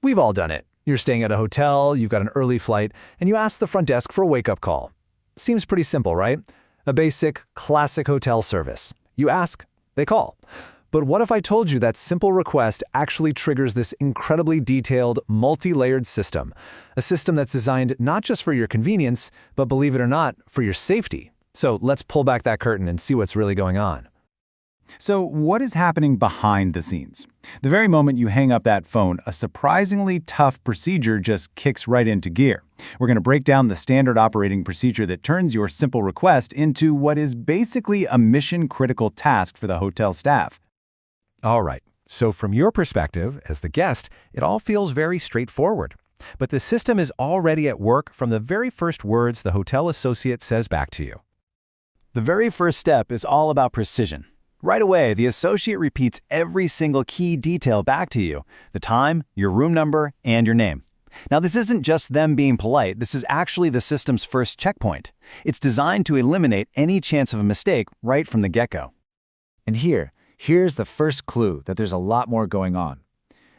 We've all done it. You're staying at a hotel, you've got an early flight, and you ask the front desk for a wake-up call. Seems pretty simple, right? A basic, classic hotel service. You ask, they call. But what if I told you that simple request actually triggers this incredibly detailed, multi-layered system? A system that's designed not just for your convenience, but believe it or not, for your safety. So let's pull back that curtain and see what's really going on. So what is happening behind the scenes? The very moment you hang up that phone, a surprisingly tough procedure just kicks right into gear. We're going to break down the standard operating procedure that turns your simple request into what is basically a mission-critical task for the hotel staff. All right, so from your perspective, as the guest, it all feels very straightforward. But the system is already at work from the very first words the hotel associate says back to you. The very first step is all about precision. Right away, the associate repeats every single key detail back to you: the time, your room number, and your name. Now, this isn't just them being polite, this is actually the system's first checkpoint. It's designed to eliminate any chance of a mistake right from the get-go. And here's the first clue that there's a lot more going on.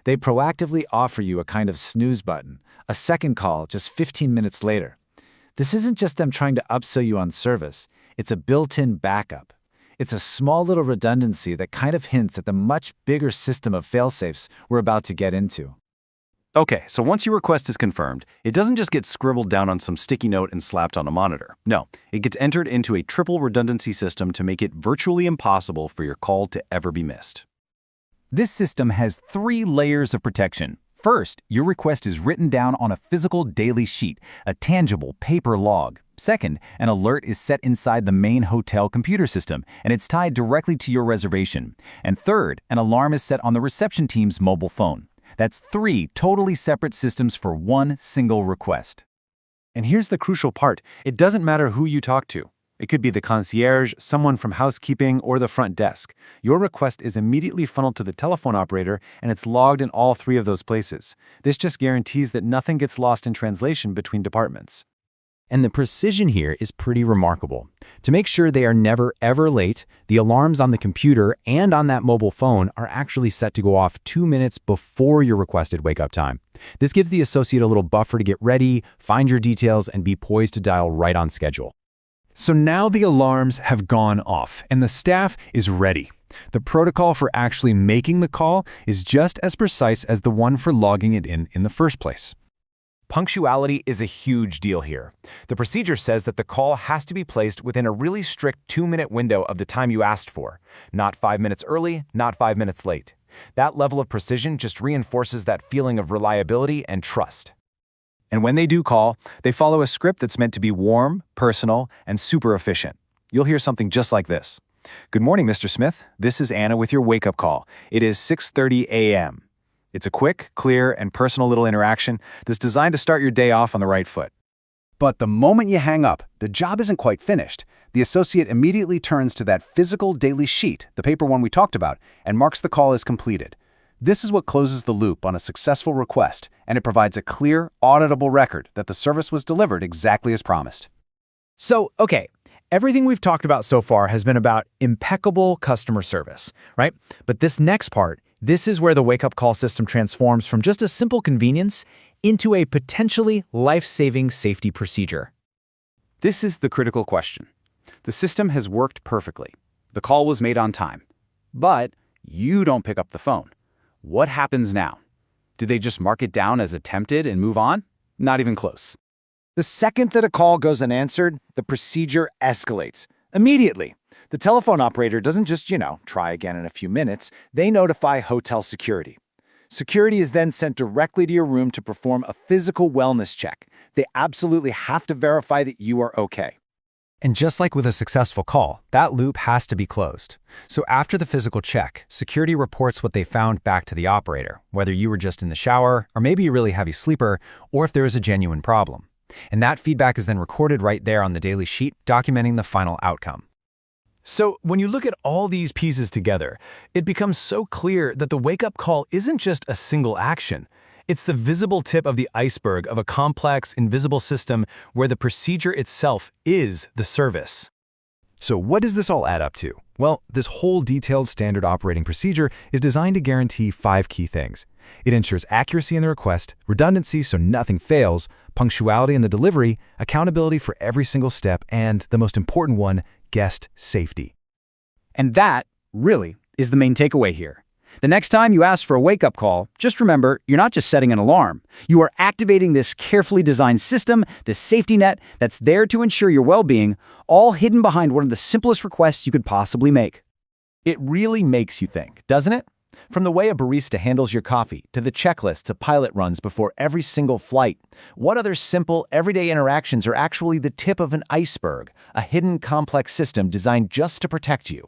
They proactively offer you a kind of snooze button, a second call just 15 minutes later. This isn't just them trying to upsell you on service, it's a built-in backup. It's a small little redundancy that kind of hints at the much bigger system of fail-safes we're about to get into. Okay, so once your request is confirmed, it doesn't just get scribbled down on some sticky note and slapped on a monitor. No, it gets entered into a triple redundancy system to make it virtually impossible for your call to ever be missed. This system has 3 layers of protection. First, your request is written down on a physical daily sheet, a tangible paper log. Second, an alert is set inside the main hotel computer system, and it's tied directly to your reservation. And third, an alarm is set on the reception team's mobile phone. That's 3 totally separate systems for one single request. And here's the crucial part. It doesn't matter who you talk to. It could be the concierge, someone from housekeeping, or the front desk. Your request is immediately funneled to the telephone operator, and it's logged in all 3 of those places. This just guarantees that nothing gets lost in translation between departments. And the precision here is pretty remarkable. To make sure they are never ever late, the alarms on the computer and on that mobile phone are actually set to go off 2 minutes before your requested wake-up time. This gives the associate a little buffer to get ready, find your details, and be poised to dial right on schedule. So now the alarms have gone off, and the staff is ready. The protocol for actually making the call is just as precise as the one for logging it in the first place. Punctuality is a huge deal here. The procedure says that the call has to be placed within a really strict 2-minute window of the time you asked for. Not 5 minutes early, not 5 minutes late. That level of precision just reinforces that feeling of reliability and trust. And when they do call, they follow a script that's meant to be warm, personal, and super efficient. You'll hear something just like this. "Good morning, Mr. Smith. This is Anna with your wake-up call. It is 6:30 a.m. It's a quick, clear, and personal little interaction that's designed to start your day off on the right foot. But the moment you hang up, the job isn't quite finished. The associate immediately turns to that physical daily sheet, the paper one we talked about, and marks the call as completed. This is what closes the loop on a successful request, and it provides a clear, auditable record that the service was delivered exactly as promised. So, okay, everything we've talked about so far has been about impeccable customer service, right? But this next part, this is where the wake-up call system transforms from just a simple convenience into a potentially life-saving safety procedure. This is the critical question. The system has worked perfectly. The call was made on time. But you don't pick up the phone. What happens now? Do they just mark it down as attempted and move on? Not even close. The second that a call goes unanswered, the procedure escalates. Immediately. The telephone operator doesn't just, try again in a few minutes. They notify hotel security. Security is then sent directly to your room to perform a physical wellness check. They absolutely have to verify that you are okay. And just like with a successful call, that loop has to be closed. So after the physical check, security reports what they found back to the operator, whether you were just in the shower, or maybe a really heavy sleeper, or if there is a genuine problem. And that feedback is then recorded right there on the daily sheet, documenting the final outcome. So when you look at all these pieces together, it becomes so clear that the wake-up call isn't just a single action. It's the visible tip of the iceberg of a complex, invisible system where the procedure itself is the service. So what does this all add up to? Well, this whole detailed standard operating procedure is designed to guarantee 5 key things. It ensures accuracy in the request, redundancy so nothing fails, punctuality in the delivery, accountability for every single step, and, the most important one, guest safety. And that, really, is the main takeaway here. The next time you ask for a wake-up call, just remember, you're not just setting an alarm. You are activating this carefully designed system, this safety net that's there to ensure your well-being, all hidden behind one of the simplest requests you could possibly make. It really makes you think, doesn't it? From the way a barista handles your coffee to the checklists a pilot runs before every single flight, what other simple, everyday interactions are actually the tip of an iceberg, a hidden complex system designed just to protect you?